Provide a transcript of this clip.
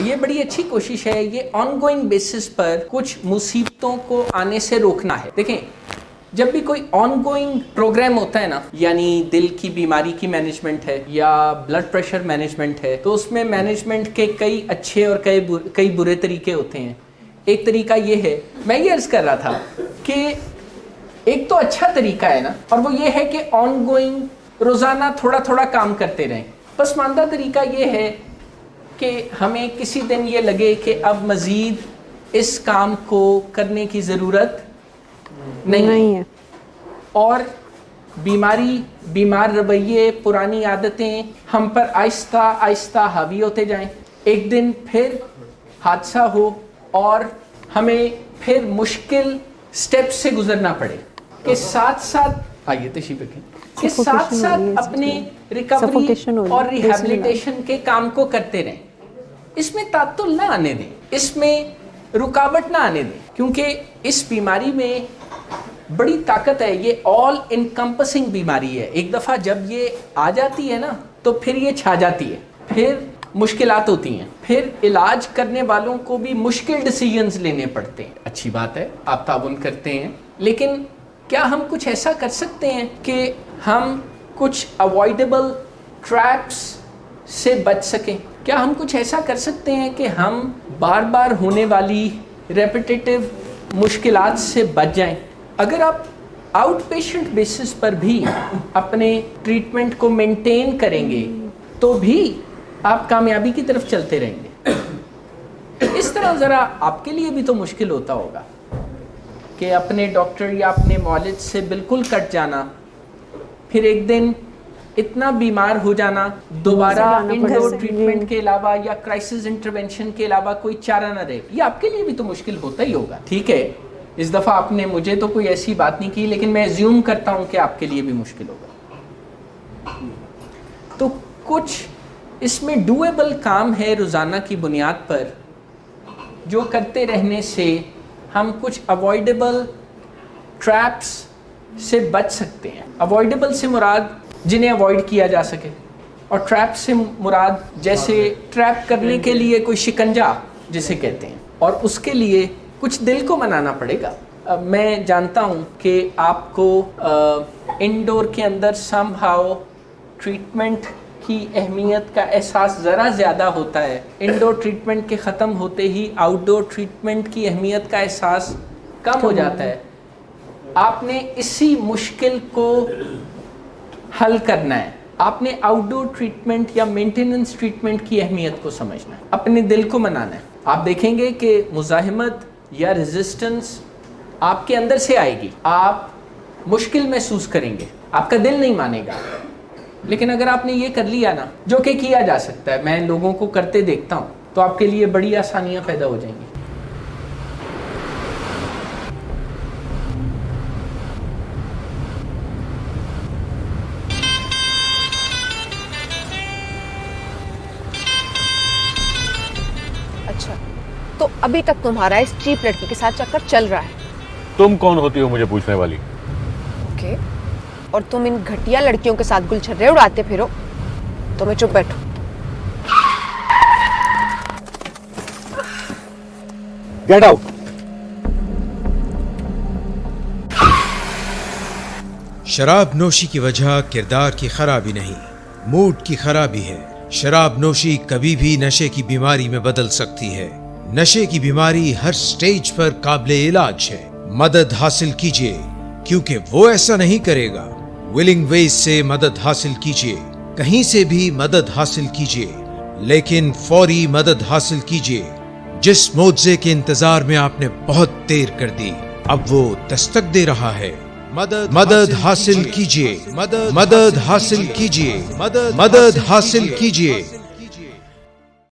یہ بڑی اچھی کوشش ہے. یہ آن گوئنگ بیسس پر کچھ مصیبتوں کو آنے سے روکنا ہے. دیکھیں جب بھی کوئی آن گوئنگ پروگرام ہوتا ہے نا، یعنی دل کی بیماری کی مینجمنٹ ہے یا بلڈ پریشر مینجمنٹ ہے، تو اس میں مینجمنٹ کے کئی اچھے اور کئی برے طریقے ہوتے ہیں. ایک طریقہ یہ ہے، میں یہ عرض کر رہا تھا کہ ایک تو اچھا طریقہ ہے نا، اور وہ یہ ہے کہ آن گوئنگ روزانہ تھوڑا تھوڑا کام کرتے رہیں. پسماندہ طریقہ یہ ہے کہ ہمیں کسی دن یہ لگے کہ اب مزید اس کام کو کرنے کی ضرورت نہیں ہے، اور بیمار رویے، پرانی عادتیں ہم پر آہستہ آہستہ حاوی ہوتے جائیں. ایک دن پھر حادثہ ہو اور ہمیں پھر مشکل سٹیپ سے گزرنا پڑے کہ ساتھ ساتھ آئیے تشریف رکھیں کہ ساتھ ساتھ اپنے ریکوری اور ریہیبلیٹیشن کے کام کو کرتے رہیں. اس میں تعطل نہ آنے دیں، اس میں رکاوٹ نہ آنے دیں، کیونکہ اس بیماری میں بڑی طاقت ہے. یہ آل انکمپسنگ بیماری ہے. ایک دفعہ جب یہ آ جاتی ہے نا تو پھر یہ چھا جاتی ہے، پھر مشکلات ہوتی ہیں، پھر علاج کرنے والوں کو بھی مشکل ڈیسیژنز لینے پڑتے ہیں. اچھی بات ہے آپ تعاون کرتے ہیں، لیکن کیا ہم کچھ ایسا کر سکتے ہیں کہ ہم کچھ اوائڈیبل ٹریپس سے بچ سکیں؟ کیا ہم کچھ ایسا کر سکتے ہیں کہ ہم بار بار ہونے والی ریپیٹیٹیو مشکلات سے بچ جائیں؟ اگر آپ آؤٹ پیشنٹ بیسس پر بھی اپنے ٹریٹمنٹ کو مینٹین کریں گے تو بھی آپ کامیابی کی طرف چلتے رہیں گے. اس طرح ذرا آپ کے لیے بھی تو مشکل ہوتا ہوگا کہ اپنے ڈاکٹر یا اپنے معالج سے بالکل کٹ جانا، پھر ایک دن اتنا بیمار ہو جانا، دوبارہ انڈور ٹریٹمنٹ کے علاوہ یا کرائسس انٹرونشن کے علاوہ کوئی چارہ نہ رہے. یہ آپ کے لیے بھی تو مشکل ہوتا ہی ہوگا. ٹھیک ہے، اس دفعہ آپ نے مجھے تو کوئی ایسی بات نہیں کی، لیکن میں زیوم کرتا ہوں کہ آپ کے لیے بھی مشکل ہوگا. تو کچھ اس میں ڈویبل کام ہے روزانہ کی بنیاد پر، جو کرتے رہنے سے ہم کچھ اوائڈیبل ٹریپس سے بچ سکتے ہیں. اوائڈیبل سے مراد جنہیں اوائڈ کیا جا سکے، اور ٹریپ سے مراد جیسے ٹریپ کرنے کے لیے کوئی شکنجا جسے کہتے ہیں، اور اس کے لیے کچھ دل کو منانا پڑے گا. میں جانتا ہوں کہ آپ کو انڈور کے اندر سم ہاؤ ٹریٹمنٹ کی اہمیت کا احساس ذرا زیادہ ہوتا ہے. انڈور ٹریٹمنٹ کے ختم ہوتے ہی آؤٹ ڈور ٹریٹمنٹ کی اہمیت کا احساس کم ہو جاتا ہے. آپ نے اسی مشکل کو حل کرنا ہے. آپ نے آؤٹ ڈور ٹریٹمنٹ یا مینٹیننس ٹریٹمنٹ کی اہمیت کو سمجھنا ہے، اپنے دل کو منانا ہے. آپ دیکھیں گے کہ مزاحمت یا ریزسٹنس آپ کے اندر سے آئے گی، آپ مشکل محسوس کریں گے، آپ کا دل نہیں مانے گا. لیکن اگر آپ نے یہ کر لیا نا، جو کہ کیا جا سکتا ہے، میں لوگوں کو کرتے دیکھتا ہوں، تو آپ کے لیے بڑی آسانیاں پیدا ہو جائیں گی. اچھا، تو ابھی تک تمہارا اس چیپ لڑکی کے ساتھ چکر چل رہا ہے. تم کون ہوتی ہو مجھے پوچھنے والی؟ اوکے، اور تم ان گھٹیا لڑکیوں کے ساتھ گلچھرے اڑاتے پھرو تو میں چپ بیٹھوں. Get out. شراب نوشی کی وجہ کردار کی خرابی نہیں، موڈ کی خرابی ہے. شراب نوشی کبھی بھی نشے کی بیماری میں بدل سکتی ہے. نشے کی بیماری ہر سٹیج پر قابل علاج ہے. مدد حاصل کیجیے، کیونکہ وہ ایسا نہیں کرے گا. ولنگ ویز سے مدد حاصل کیجیے، کہیں سے بھی مدد حاصل کیجیے، لیکن فوری مدد حاصل کیجیے. جس معجزے کے انتظار میں آپ نے بہت دیر کر دی، اب وہ دستک دے رہا ہے. مدد حاصل کیجیے، مدد حاصل کیجیے، مدد حاصل کیجیے.